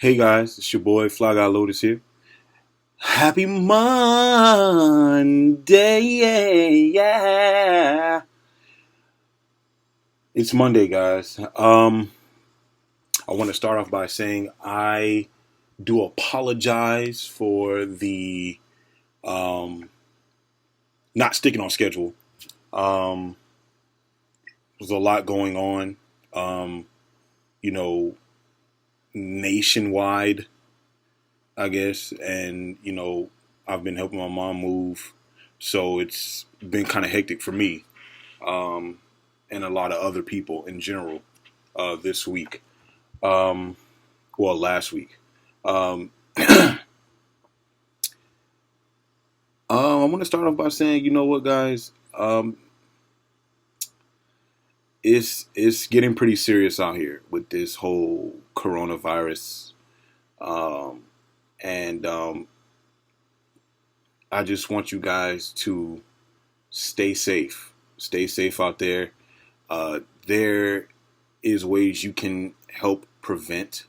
Hey guys, it's your boy Fly Guy Lotus here. Happy Monday, yeah. It's Monday, guys. I want to start off by saying I do apologize for the um, not sticking on schedule. Um, there's a lot going on, um, you know, nationwide, I guess, and I've been helping my mom move, so it's been kind of hectic for me, um, and a lot of other people in general this week. Um, well, last week. Um, I want to start off by saying, you know what, guys, it's getting pretty serious out here with this whole coronavirus, um, and I just want you guys to stay safe. Stay safe out there. There is ways you can help prevent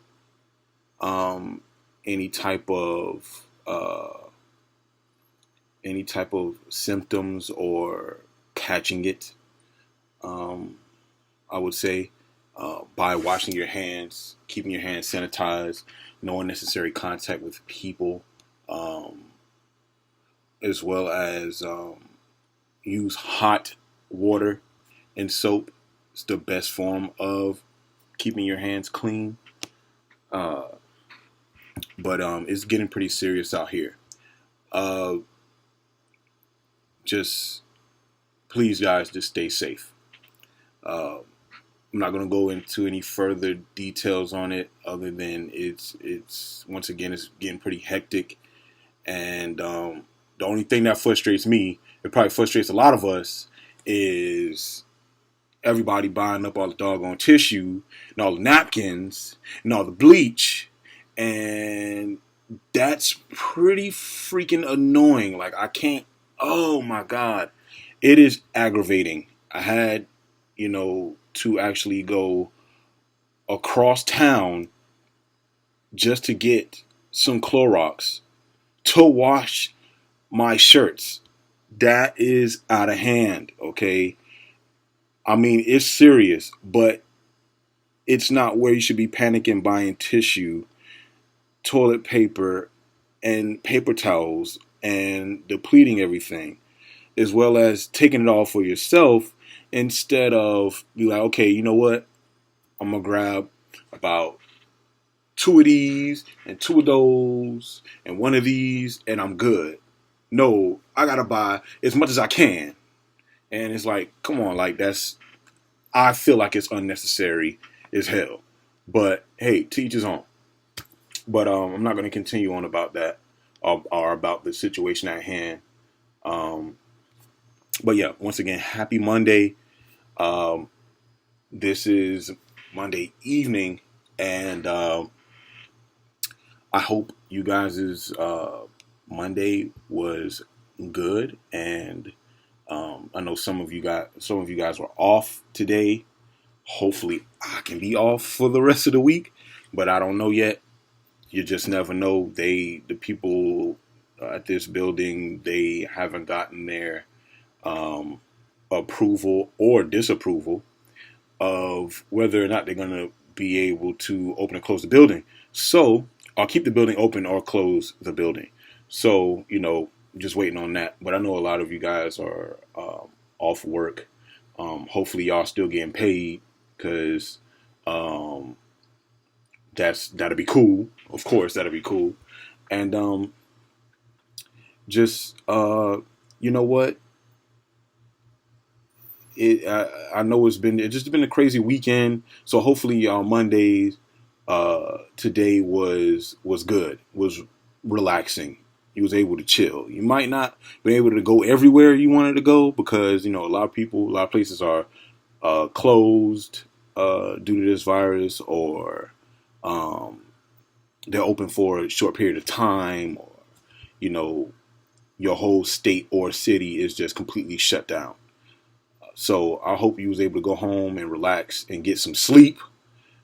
um, any type of symptoms or catching it. Um, I would say by washing your hands, keeping your hands sanitized, no unnecessary contact with people, um, as well as use hot water and soap. It's the best form of keeping your hands clean. Uh, but it's getting pretty serious out here. Uh, just please, guys, just stay safe. Uh, I'm not going to go into any further details on it, other than it's once again it's getting pretty hectic, and the only thing that frustrates me, it probably frustrates a lot of us, is everybody buying up all the doggone tissue and all the napkins and all the bleach, and that's pretty freaking annoying. Like, I can't. Oh my god, it is aggravating. I had, to actually go across town just to get some Clorox to wash my shirts. That is out of hand, okay? I mean, it's serious, but it's not where you should be panicking buying tissue, toilet paper, and paper towels and depleting everything, as well as taking it all for yourself instead of be like, okay, you know what? I'm gonna grab about two of these and two of those and one of these and I'm good. No, I gotta buy as much as I can. And it's like, come on, like I feel like it's unnecessary as hell. But hey, to each his own. But I'm not gonna continue on about that, or about the situation at hand. Um, but yeah, once again, happy Monday. Um, this is Monday evening, and I hope you guys' Monday was good. And I know some of you guys were off today. Hopefully, I can be off for the rest of the week, but I don't know yet. You just never know. The people at this building, they haven't gotten their um, approval or disapproval of whether or not they're going to be able to open and close the building. So I'll keep the building open or close the building. So, just waiting on that. But I know a lot of you guys are off work. Hopefully, y'all still getting paid, because um, that'll be cool. Of course, that'll be cool. And just you know what? I know it's just been a crazy weekend. So hopefully Mondays today was good, was relaxing. You was able to chill. You might not be able to go everywhere you wanted to go, because a lot of people, a lot of places are closed due to this virus, or um, they're open for a short period of time, or you know your whole state or city is just completely shut down. So I hope you was able to go home and relax and get some sleep,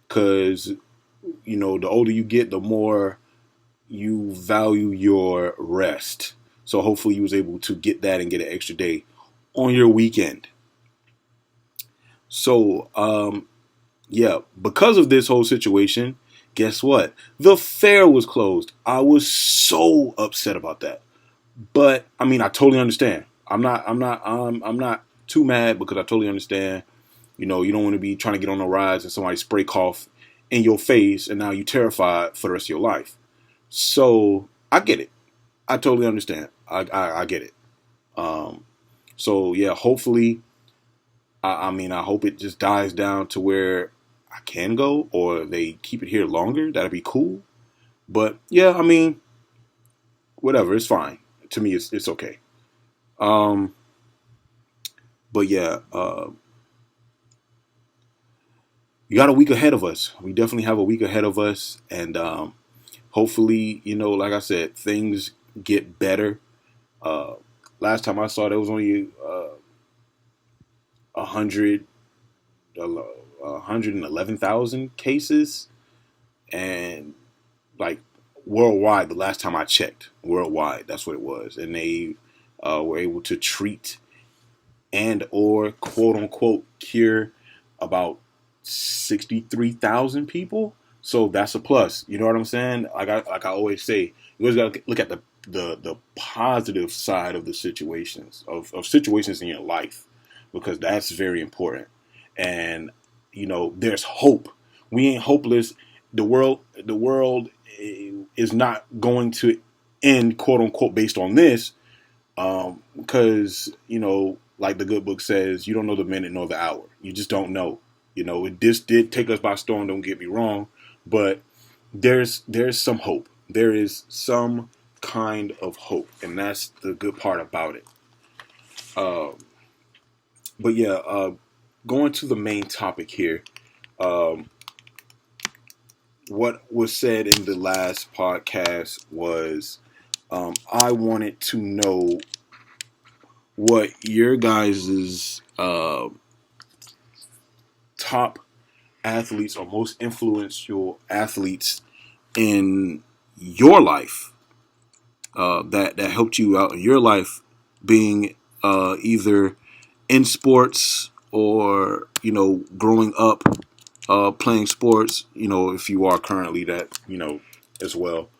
because the older you get, the more you value your rest. So hopefully you was able to get that and get an extra day on your weekend. So, yeah, because of this whole situation, guess what? The fair was closed. I was so upset about that. But I mean, I totally understand. I'm not too mad because I totally understand. You don't want to be trying to get on the rides and somebody spray cough in your face and now you're terrified for the rest of your life. So I get it. I totally understand. I get it. Um, so yeah, hopefully, I mean, I hope it just dies down to where I can go, or they keep it here longer. That'd be cool. But yeah, I mean, whatever, it's fine. To me, it's okay. Um, but yeah, you got a week ahead of us. We definitely have a week ahead of us, and hopefully, like I said, things get better. Uh, Last time I saw, there was only 100, 111,000 cases, and like worldwide. The last time I checked, worldwide, that's what it was, and they were able to treat and or quote unquote cure about 63,000 people. So that's a plus. You know what I'm saying? Like I always say, you always got to look at the positive side of the situations of situations in your life, because that's very important. And there's hope. We ain't hopeless. The world is not going to end, quote unquote, based on this, because like the good book says, you don't know the minute nor the hour. You just don't know. This did take us by storm. Don't get me wrong, but there's some hope. There is some kind of hope, and that's the good part about it. Uh, but yeah, going to the main topic here. Um, what was said in the last podcast was, I wanted to know what your guys's top athletes or most influential athletes in your life, that helped you out in your life, being either in sports or growing up playing sports. If you are currently that, as well.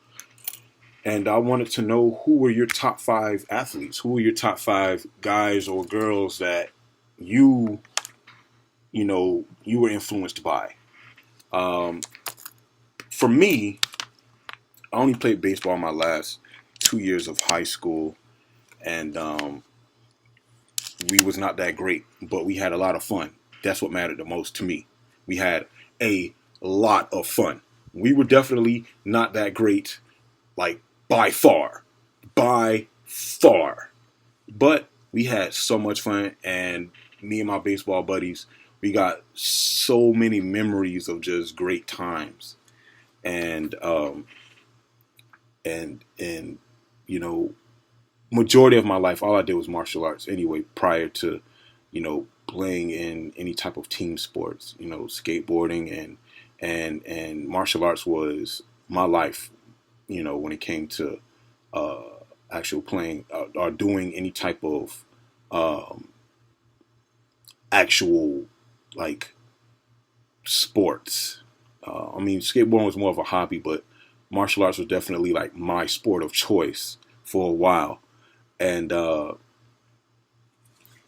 And I wanted to know, who were your top five athletes? Who were your top five guys or girls that you you were influenced by? Um, for me, I only played baseball my last 2 years of high school, and we was not that great, but we had a lot of fun. That's what mattered the most to me. We had a lot of fun. We were definitely not that great, like by far, but we had so much fun, and me and my baseball buddies, we got so many memories of just great times, and and you know majority of my life, all I did was martial arts anyway, prior to, playing in any type of team sports. Skateboarding and martial arts was my life. When it came to uh, actual playing, or doing any type of um, actual, like, sports. I mean, skateboarding was more of a hobby, but martial arts was definitely like my sport of choice for a while. And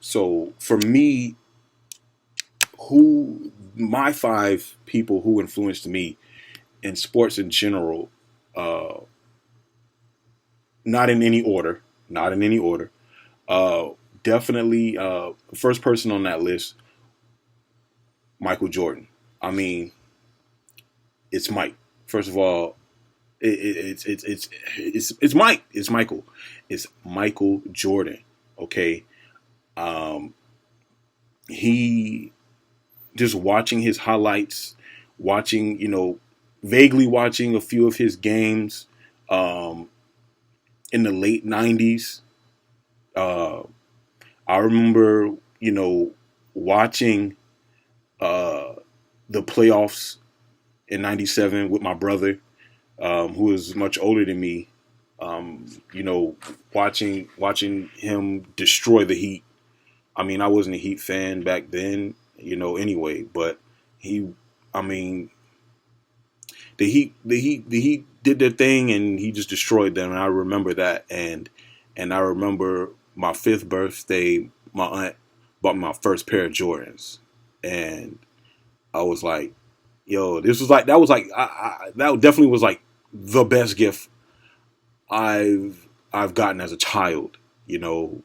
so for me, who my five people who influenced me in sports in general, uh, not in any order, not in any order. Uh, Definitely, first person on that list, Michael Jordan. I mean, it's Mike. First of all, it's Mike. It's Michael. It's Michael Jordan. Okay. Um, he just watching his highlights, watching, vaguely watching a few of his games um, in the late 90s. Uh, I remember, watching uh, the playoffs in '97 with my brother, who is much older than me. You know, watching him destroy the Heat. I mean, I wasn't a Heat fan back then, you know, anyway, but he, I mean, the Heat did their thing and he just destroyed them. And I remember that. And I remember my fifth birthday, my aunt bought me my first pair of Jordans. And I was like, yo, that definitely was like the best gift I've gotten as a child, you know.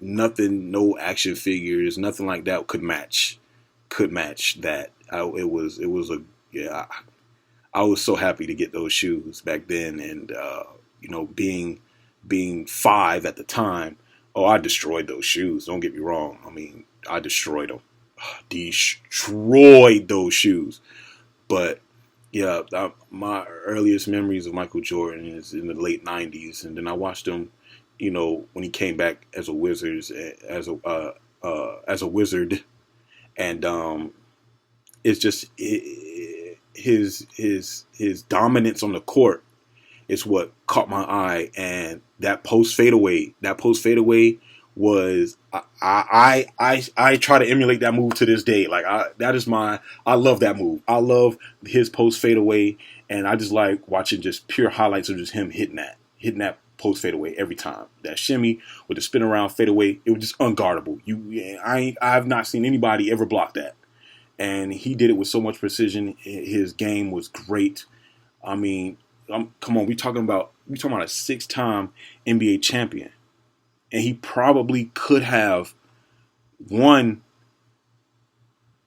Nothing, no action figures, nothing like that could match that. It was a yeah. I was so happy to get those shoes back then, and you know, being five at the time, oh, I destroyed those shoes. Don't get me wrong. I mean, I destroyed them, destroyed those shoes. But yeah, my earliest memories of Michael Jordan is in the late '90s, and then I watched him, you know, when he came back as a wizard, and it's just his dominance on the court is what caught my eye, and that post fadeaway was I try to emulate that move to this day. Like I love that move. I love his post fadeaway, and I just like watching just pure highlights of just him hitting that post fadeaway every time. That shimmy with the spin around fadeaway, it was just unguardable. I have not seen anybody ever block that, and he did it with so much precision. His game was great. I mean, come on, we talking about a six-time NBA champion, and he probably could have won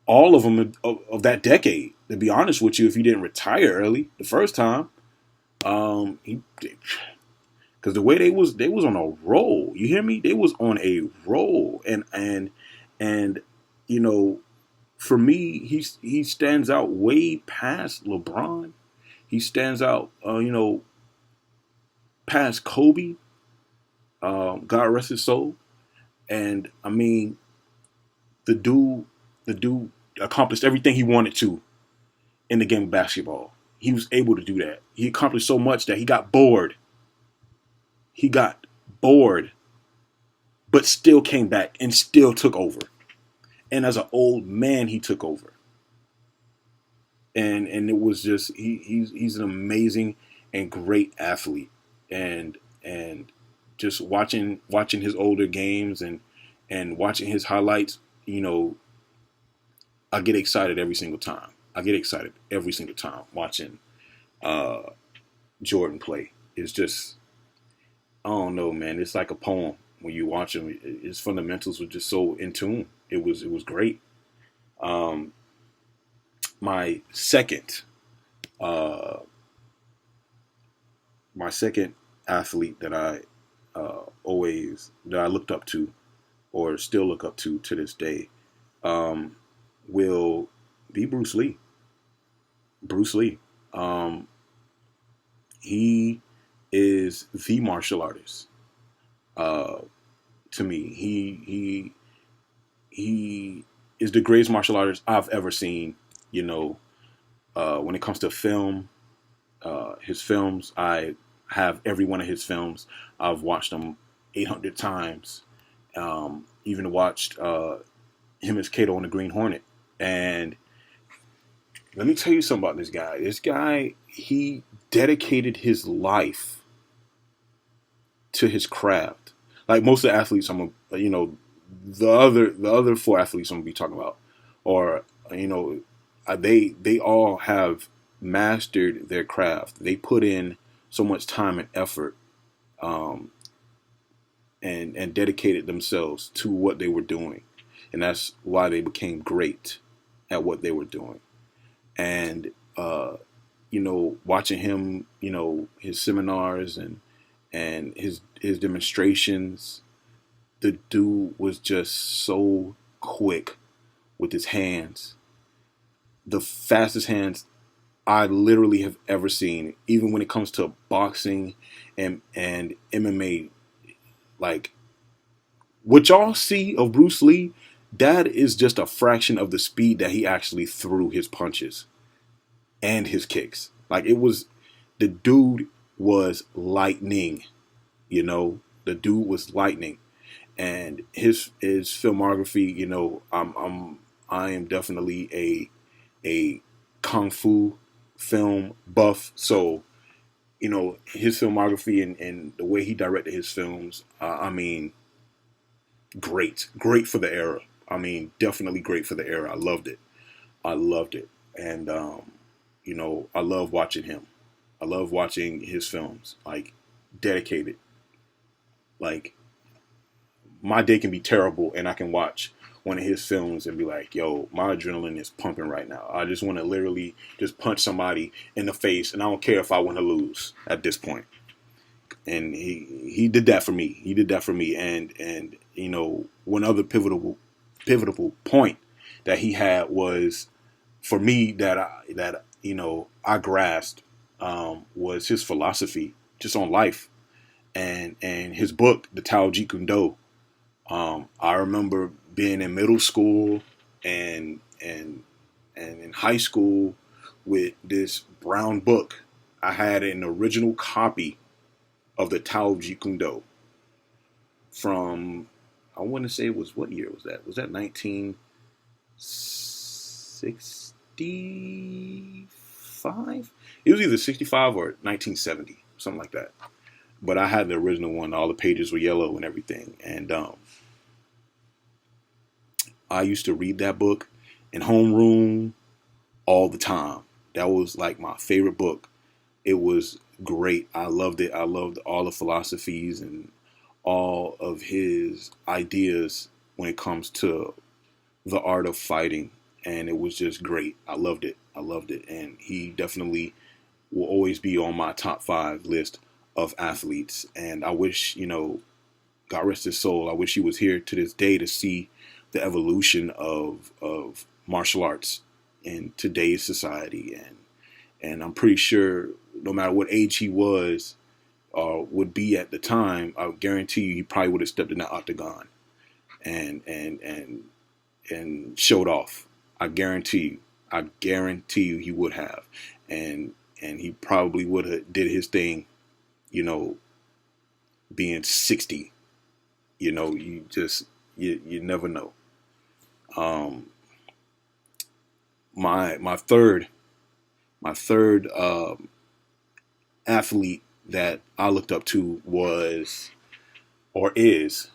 all of them of that decade. To be honest with you, if he didn't retire early the first time, he because the way they was on a roll. You hear me? They was on a roll, and you know, for me, he stands out way past LeBron. He stands out, you know, past Kobe. God rest his soul. And I mean, the dude accomplished everything he wanted to in the game of basketball. He was able to do that. He accomplished so much that he got bored. He got bored, but still came back and still took over. And as an old man, he took over. And it was just he's an amazing and great athlete. And just watching his older games and watching his highlights, you know, I get excited every single time. I get excited every single time watching uh, Jordan play. It's just, I don't know, man. It's like a poem when you watch him. His fundamentals were just so in tune. It was great. Um, my second uh, my second athlete that I looked up to or still look up to this day um, will be Bruce Lee. Bruce Lee. Um, he is the martial artist. Uh, to me, he is the greatest martial artist I've ever seen. You know, when it comes to film, his films, I have every one of his films. I've watched them 800 times. Even watched him as Kato on the Green Hornet. And let me tell you something about this guy. This guy, he dedicated his life to his craft. Like most of the athletes, you know, the other four athletes I'm gonna be talking about, or you know, they all have mastered their craft. They put in so much time and effort, um, and dedicated themselves to what they were doing, and that's why they became great at what they were doing. And you know, watching him, you know, his seminars and his demonstrations, the dude was just so quick with his hands, the fastest hands I literally have ever seen. Even when it comes to boxing and MMA, like what y'all see of Bruce Lee, that is just a fraction of the speed that he actually threw his punches. and his kicks. Like it was, the dude was lightning. You know, the dude was lightning, and his filmography. You know, I am definitely a kung fu film buff, so you know his filmography and the way he directed his films. I mean, great for the era. I mean, definitely great for the era. I loved it. I loved it, and you know, I love watching him. I love watching his films. Like dedicated. Like my day can be terrible, and I can watch one of his films and be like, "Yo, my adrenaline is pumping right now. I just want to literally just punch somebody in the face, and I don't care if I win or lose at this point." And he did that for me. He did that for me, and you know, one other pivotal point that he had was for me that you know I grasped was his philosophy just on life and his book, The Tao Jeet Kune Do. I remember being in middle school and in high school with this brown book. I had an original copy of the Tao Jeet Kune Do from, I want to say it was, what year was that? Was that 1965? It was either 65 or 1970, something like that. But I had the original one. All the pages were yellow and everything. And I used to read that book in homeroom all the time. That was like my favorite book. It was great. I loved it. I loved all the philosophies and all of his ideas when it comes to the art of fighting. And it was just great. I loved it. I loved it. And he definitely will always be on my top 5 list of athletes. And I wish, you know, God rest his soul, I wish he was here to this day to see the evolution of martial arts in today's society. And I'm pretty sure no matter what age he was or would be at the time, I guarantee you he probably would have stepped in the octagon and showed off. I guarantee you he would have. And he probably would have did his thing, you know, being 60. You know, you never know. My third athlete that I looked up to was or is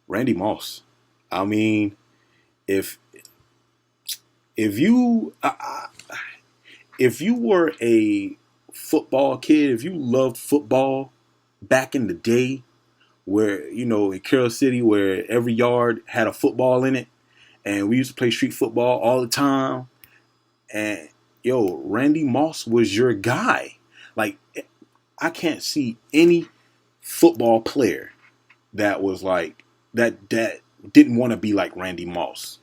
Randy Moss. I mean, if you if you were a football kid, if you loved football back in the day, where you know in Carroll City, where every yard had a football in it, and we used to play street football all the time, and yo, Randy Moss was your guy. Like I can't see any football player that was like that didn't want to be like Randy Moss.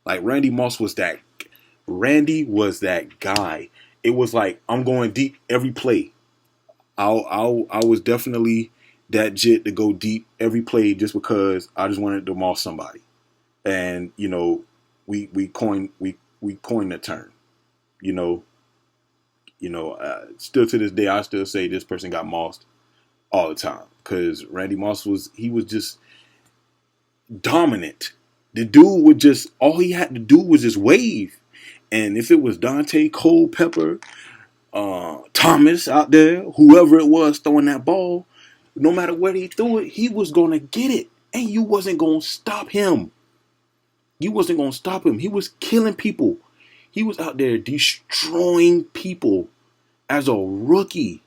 Like Randy was that guy. It was like I'm going deep every play. I was definitely that jit to go deep every play just because I just wanted to maul somebody. And you know, we coined the term. You know, still to this day, I still say this person got mossed all the time because Randy Moss was just dominant. The dude would just all he had to do was just wave, and if it was Dante Culpepper, Thomas out there, whoever it was throwing that ball, no matter where he threw it, he was gonna get it, and you wasn't gonna stop him. You wasn't gonna stop him. He was killing people. He was out there destroying people as a rookie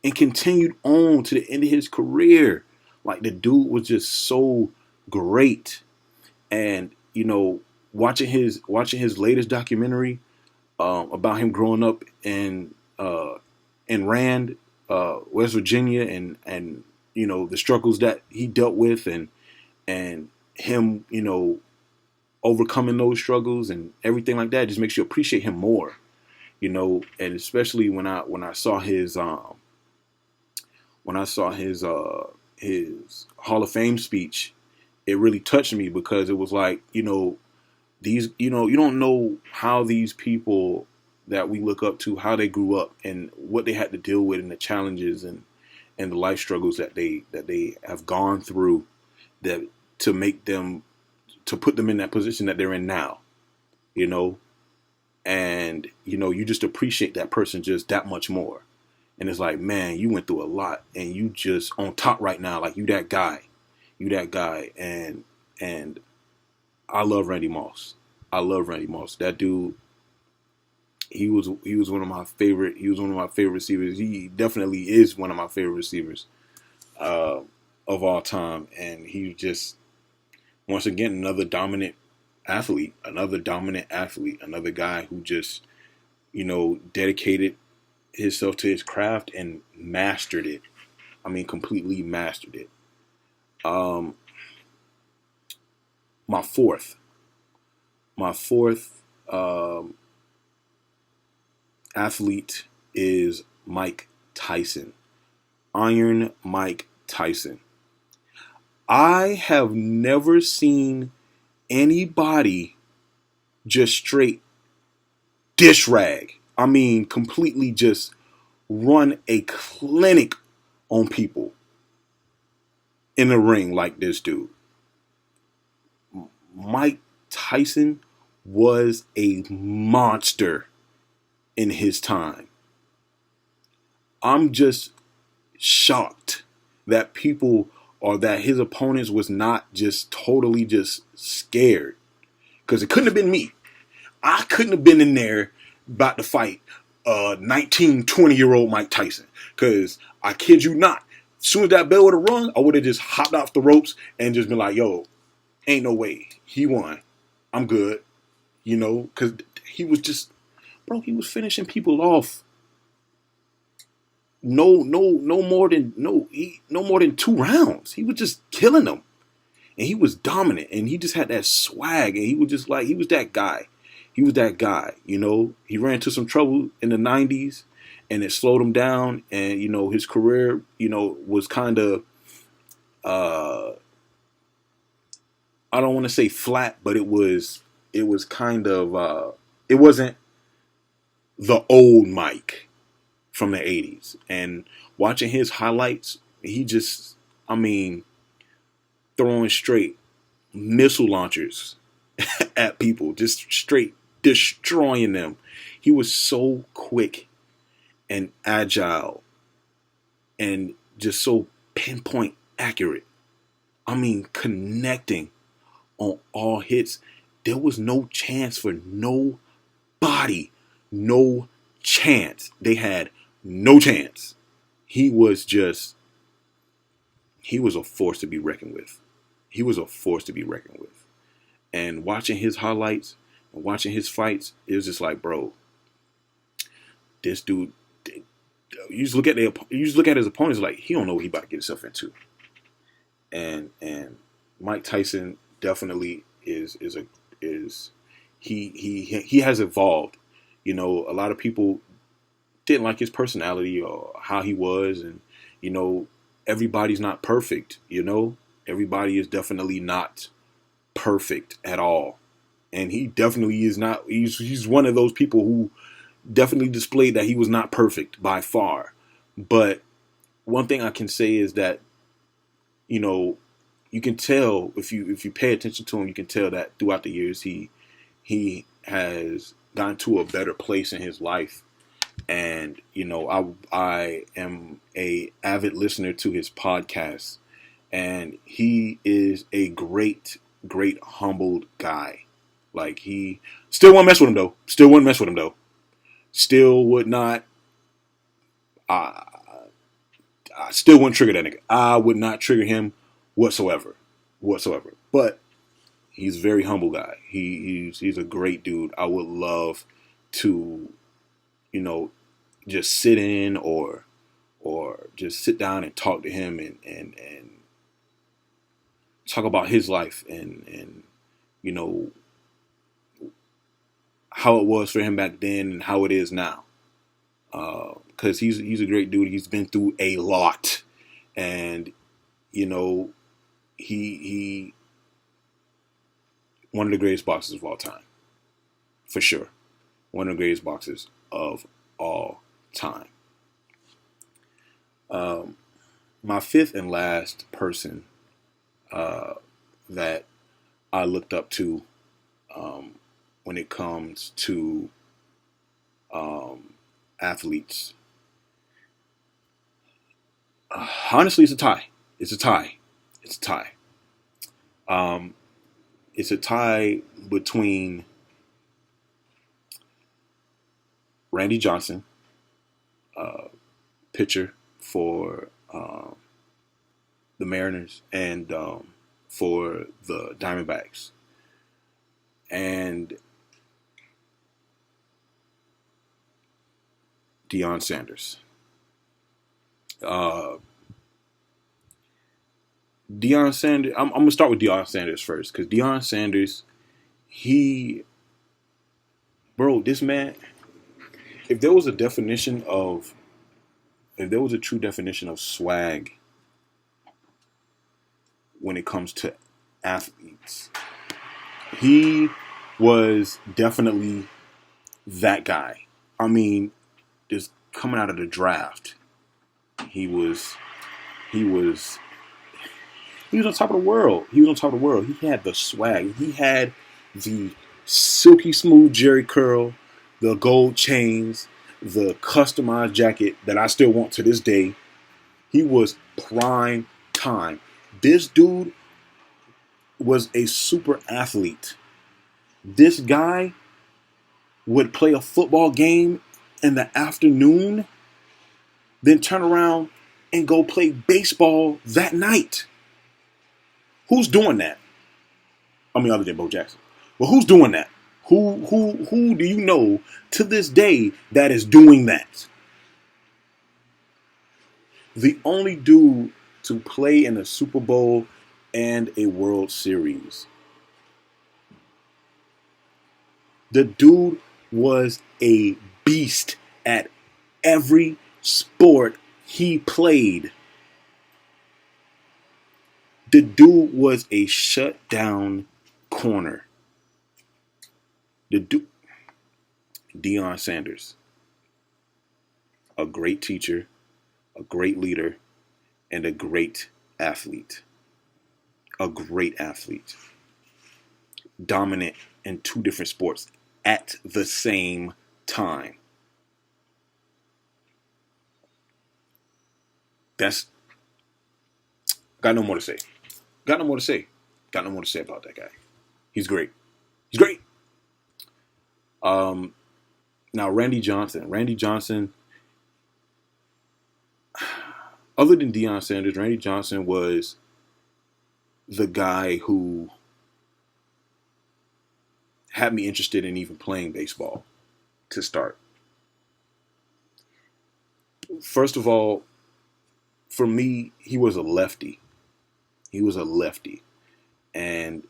and continued on to the end of his career. Like the dude was just so great. And you know, watching his latest documentary about him growing up in Rand, West Virginia, and you know the struggles that he dealt with, and him, you know, overcoming those struggles and everything like that just makes you appreciate him more, you know. And especially when I saw his his Hall of Fame speech, it really touched me because it was like, you know, these, you don't know how these people that we look up to, how they grew up and what they had to deal with and the challenges and the life struggles that they have gone through that to make them to put them in that position that they're in now, you know, and you just appreciate that person just that much more. And it's like, man, you went through a lot and you just on top right now, like you that guy, and I love Randy Moss. I love Randy Moss. That dude, he was one of my favorite. He was one of my favorite receivers. He definitely is one of my favorite receivers uh, of all time. And he just once again another dominant athlete, another guy who just dedicated himself to his craft and mastered it. I mean, completely mastered it. Um, my fourth, my fourth athlete is Mike Tyson. Iron Mike Tyson. I have never seen anybody just straight dish rag. I mean, completely just run a clinic on people in the ring like this dude. Mike Tyson was a monster in his time. I'm just shocked that people or that his opponents was not just totally just scared. Because it couldn't have been me. I couldn't have been in there about to fight 19, 20-year-old Mike Tyson. Because I kid you not, as soon as that bell would have rung, I would have just hopped off the ropes and just been like, yo, ain't no way. He won. I'm good. Because he was just, bro, he was finishing people off. No more than no more than 2 rounds. He was just killing them. And he was dominant, and he just had that swag, and he was just like, he was that guy. He was that guy, He ran into some trouble in the 90s, and it slowed him down, and, his career, was kind of, I don't want to say flat, but it was kind of, it wasn't the old Mike from the 80s. And watching his highlights, he just, I mean, throwing straight missile launchers at people, just straight destroying them. He was so quick and agile and just so pinpoint accurate. I mean, connecting on all hits. There was no chance for nobody. No chance. They had no chance. He was a force to be reckoned with. He was a force to be reckoned with. And watching his highlights and watching his fights, it was just like, bro, this dude. You just look at his opponents like he don't know what he about to get himself into. And Mike Tyson definitely is he has evolved. A lot of people didn't like his personality or how he was, and everybody's not perfect. Everybody is definitely not perfect at all, and he definitely is not. He's one of those people who definitely displayed that he was not perfect by far. But one thing I can say is that you can tell if you pay attention to him, you can tell that throughout the years he has gotten to a better place in his life. And I am a avid listener to his podcast, and he is a great humbled guy. Like, he still won't mess with him though. Still would not. I still wouldn't trigger that nigga. I would not trigger him whatsoever. But he's a very humble guy. He's a great dude. I would love to, just sit in or just sit down and talk to him and talk about his life and how it was for him back then and how it is now. Because he's a great dude. He's been through a lot, and he one of the greatest boxers of all time, for sure. One of the greatest boxers of all time. My fifth and last person that I looked up to when it comes to athletes. Honestly, it's a tie. It's a tie. It's a tie. It's a tie between Randy Johnson, pitcher for the Mariners, and for the Diamondbacks, and Deion Sanders. Deion Sanders. I'm gonna start with Deion Sanders first, because Deion Sanders, he, bro, this man. If there was a definition of, if there was a true definition of swag when it comes to athletes, he was definitely that guy. I mean, just coming out of the draft, he was on top of the world. He was on top of the world. He had the swag. He had the silky smooth jerry curl, the gold chains, the customized jacket that I still want to this day. He was prime time. This dude was a super athlete. This guy would play a football game in the afternoon, then turn around and go play baseball that night. Who's doing that? I mean, other than Bo Jackson. Well, who's doing that? Who do you know to this day that is doing that? The only dude to play in a Super Bowl and a World Series. The dude was a beast at every sport he played. The dude was a shutdown corner. The dude, Deion Sanders, a great teacher, a great leader, and a great athlete. A great athlete. Dominant in two different sports at the same time. That's, got no more to say. Got no more to say. Got no more to say about that guy. He's great. He's great. Now Randy Johnson. Randy Johnson, other than Deion Sanders, Randy Johnson was the guy who had me interested in even playing baseball to start. First of all, for me, he was a lefty. He was a lefty. And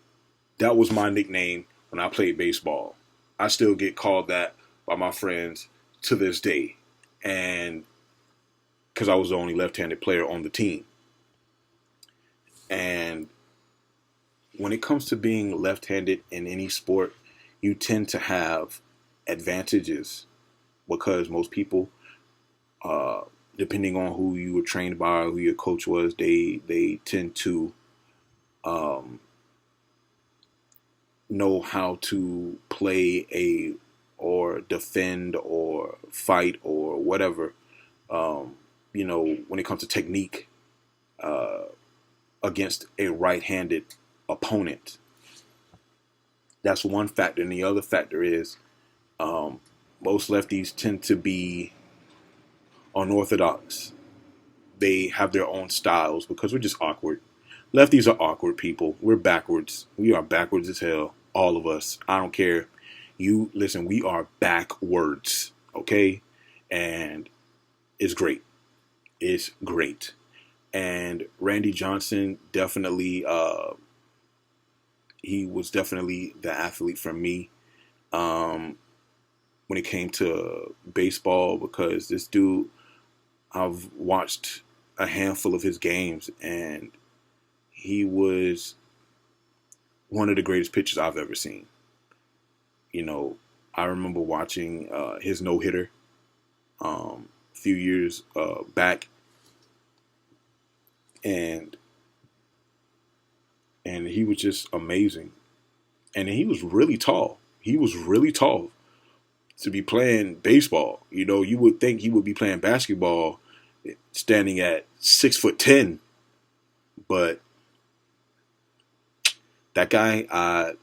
that was my nickname when I played baseball. I still get called that by my friends to this day. And because I was the only left-handed player on the team. And when it comes to being left-handed in any sport, you tend to have advantages because most people, depending on who you were trained by, who your coach was, they tend to know how to play or defend or fight or whatever. When it comes to technique against a right-handed opponent. That's one factor. And the other factor is most lefties tend to be unorthodox. They have their own styles because we're just awkward. Lefties are awkward people. We're backwards. We are backwards as hell. All of us. I don't care. You listen, we are backwards. Okay? And it's great. It's great. And Randy Johnson definitely he was definitely the athlete for me when it came to baseball, because this dude, I've watched a handful of his games, and he was one of the greatest pitchers I've ever seen. You know, I remember watching his no hitter a few years back, and he was just amazing. And he was really tall. He was really tall to be playing baseball. You know, you would think he would be playing basketball standing at 6'10", but that guy, I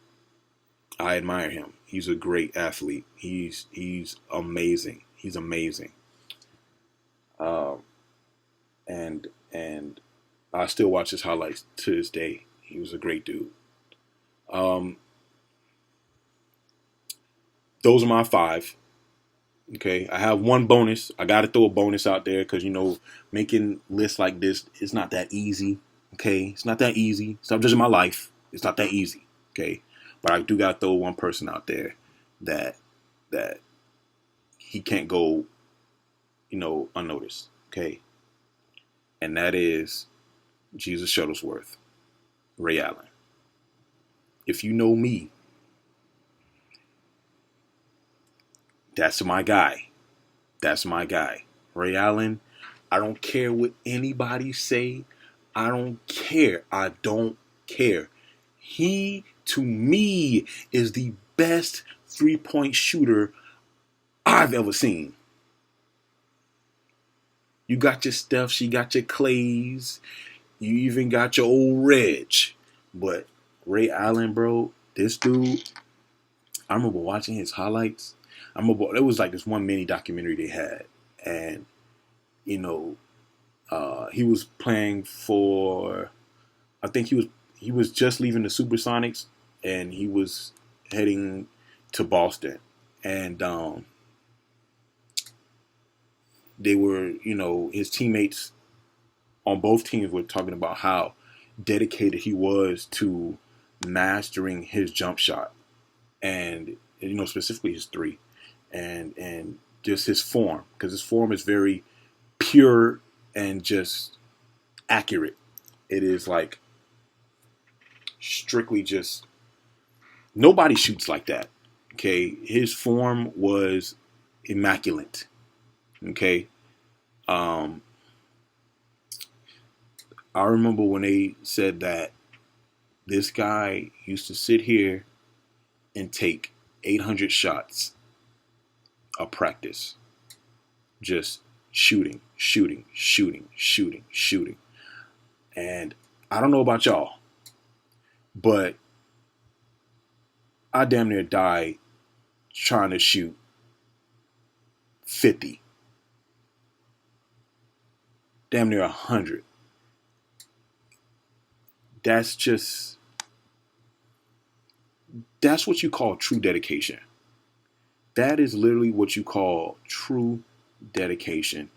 admire him. He's a great athlete. He's amazing. He's amazing. Um, and I still watch his highlights to this day. He was a great dude. Um, those are my five. Okay, I have one bonus. I got to throw a bonus out there because, you know, making lists like this is not that easy. Okay, it's not that easy. Stop judging my life. It's not that easy. Okay, but I do got to throw one person out there that that he can't go, you know, unnoticed. Okay, and that is Jesus Shuttlesworth, Ray Allen. If you know me, that's my guy. That's my guy. Ray Allen, I don't care what anybody say. I don't care. I don't care. He, to me, is the best three-point shooter I've ever seen. You got your Stephs, you got your Clays, you even got your old Reg. But Ray Allen, bro, this dude, I remember watching his highlights. I remember it was like this one mini documentary they had, and you know, he was playing for. I think he was just leaving the Supersonics, and he was heading to Boston, and they were, you know, his teammates on both teams were talking about how dedicated he was to mastering his jump shot, and you know, specifically his three, and just his form, because his form is very pure and just accurate. It is like strictly just nobody shoots like that. Okay, his form was immaculate. Okay, um, I remember when they said that this guy used to sit here and take 800 shots a practice, just shooting, shooting, shooting, shooting, shooting. And I don't know about y'all, but I damn near died trying to shoot 50, damn near 100. That's what you call true dedication. That is literally what you call true dedication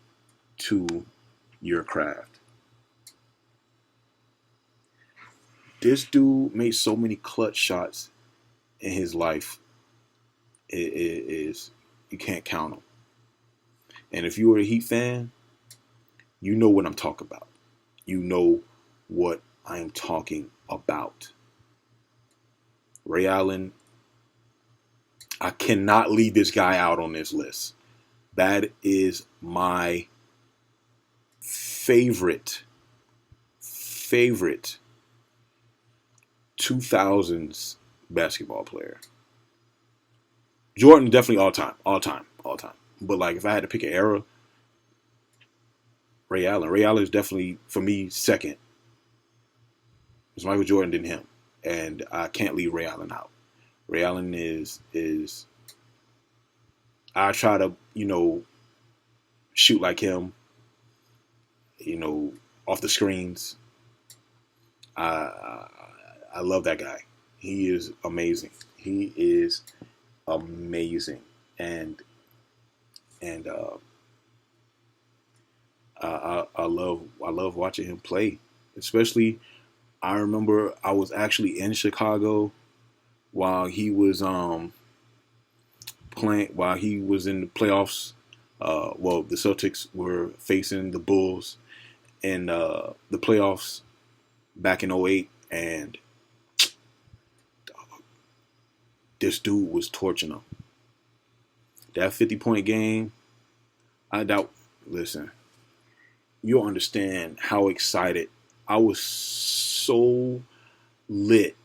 to your craft. This dude made so many clutch shots in his life. It is, you can't count them. And if you are a Heat fan, you know what I'm talking about. You know what I am talking about. Ray Allen, I cannot leave this guy out on this list. That is my favorite 2000s basketball player. Jordan definitely all time. But like if I had to pick an era, Ray Allen. Ray Allen is definitely for me second. It's Michael Jordan than him, and I can't leave Ray Allen out. Ray Allen is I try to, you know, shoot like him, you know, off the screens. I love that guy. He is amazing. He is amazing, and I love watching him play. Especially, I remember I was actually in Chicago while he was playing, while he was in the playoffs. Well, the Celtics were facing the Bulls in the playoffs back in '08, and this dude was torching them. That 50-point game, I doubt. Listen, you'll understand how excited I was. So lit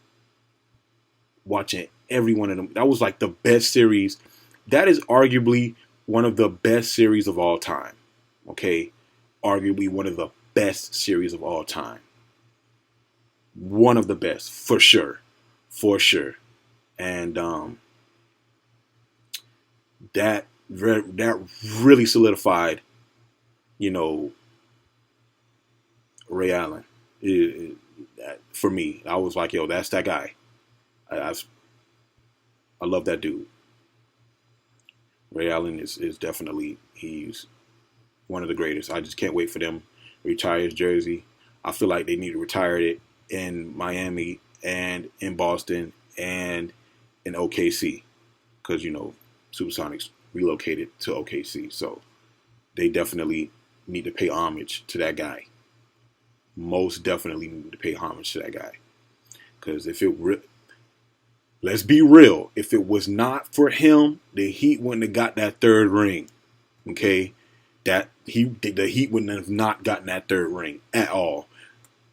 watching every one of them. That was like the best series. That is arguably one of the best series of all time. Okay, arguably one of the best series of all time. One of the best, for sure, for sure. And that really solidified, you know, Ray Allen. For me, I was like, yo, that's that guy. I love that dude. Ray Allen is definitely, he's one of the greatest. I just can't wait for them to retire his jersey. I feel like they need to retire it in Miami and in Boston and in OKC because, you know, Supersonics relocated to OKC. So they definitely need to pay homage to that guy. Most definitely need to pay homage to that guy. Because if it, let's be real, if it was not for him, the Heat wouldn't have got that third ring. Okay? The Heat wouldn't have not gotten that third ring at all.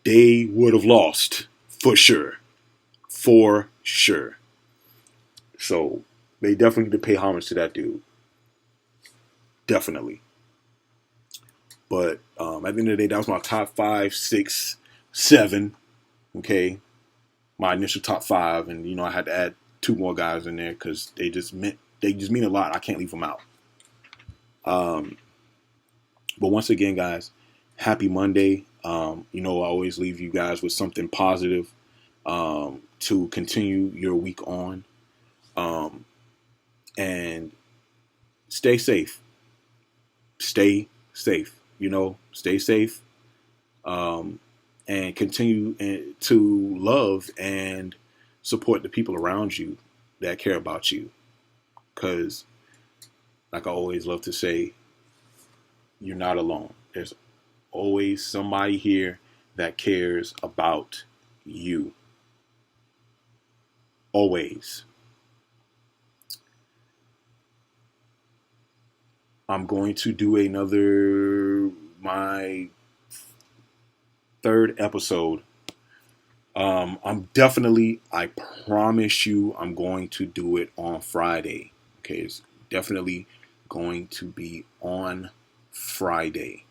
They would have lost for sure. For sure. So they definitely need to pay homage to that dude. Definitely. But at the end of the day, that was my top 5, 6, 7. Okay. My initial top 5. And, you know, I had to add 2 more guys in there because they just mean a lot. I can't leave them out. But once again, guys, happy Monday. You know, I always leave you guys with something positive to continue your week on. And stay safe. Stay safe. You know, stay safe. And continue to love and support the people around you that care about you. Because, like I always love to say, you're not alone. There's always somebody here that cares about you. Always. I'm going to do my 3rd episode. I promise you, I'm going to do it on Friday. Okay, it's definitely going to be on Friday.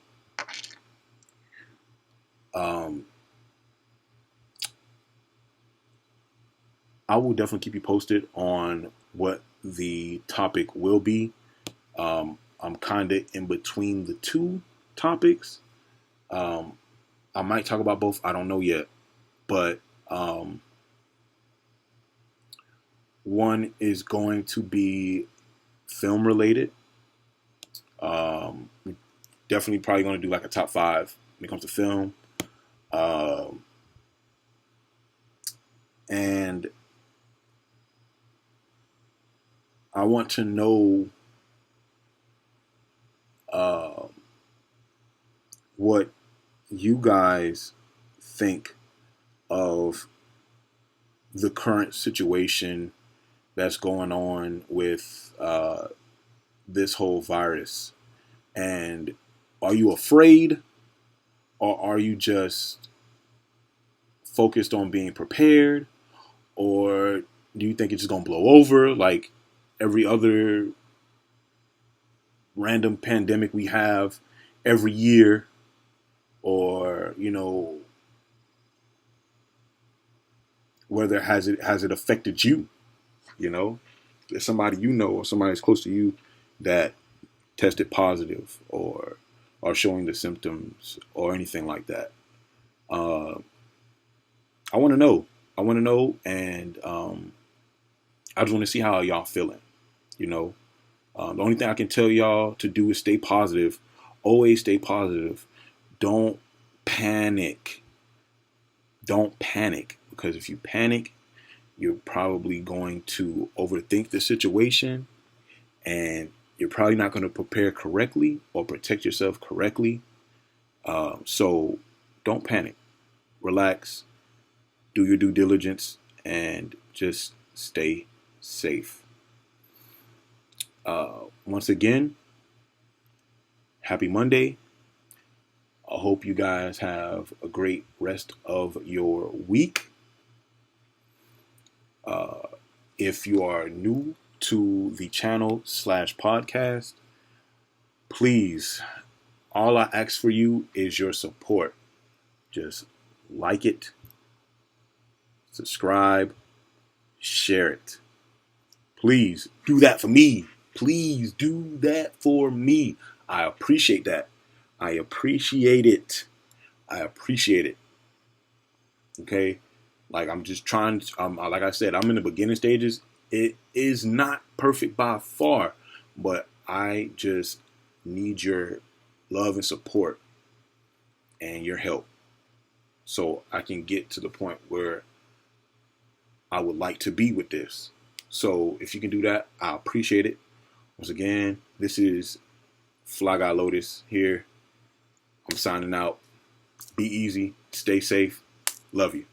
I will definitely keep you posted on what the topic will be. I'm kind of in between the 2 topics. I might talk about both. I don't know yet. But one is going to be film related. Definitely probably going to do like a top 5 when it comes to film. And I want to know what you guys think of the current situation that's going on with this whole virus. And are you afraid, or are you just focused on being prepared, or do you think it's just going to blow over like every other random pandemic we have every year? Or, you know, whether has it affected you? You know, there's somebody you know or somebody that's close to you that tested positive or are showing the symptoms or anything like that. I want to know. And I just want to see how y'all feeling. You know, the only thing I can tell y'all to do is stay positive. Always stay positive. Don't panic. Don't panic, because if you panic, you're probably going to overthink the situation, and you're probably not going to prepare correctly or protect yourself correctly. So don't panic. Relax. Do your due diligence and just stay safe. Once again, happy Monday. I hope you guys have a great rest of your week. If you are new to the channel / podcast, please, all I ask for you is your support. Just like it, subscribe, share it. Please do that for me. Please do that for me. I appreciate that. I appreciate it. I appreciate it. Okay? Like, I'm just trying to, like I said, I'm in the beginning stages. It is not perfect by far, but I just need your love and support and your help so I can get to the point where I would like to be with this. So if you can do that, I appreciate it. Once again, this is Fly Guy Lotus here. I'm signing out. Be easy. Stay safe. Love you.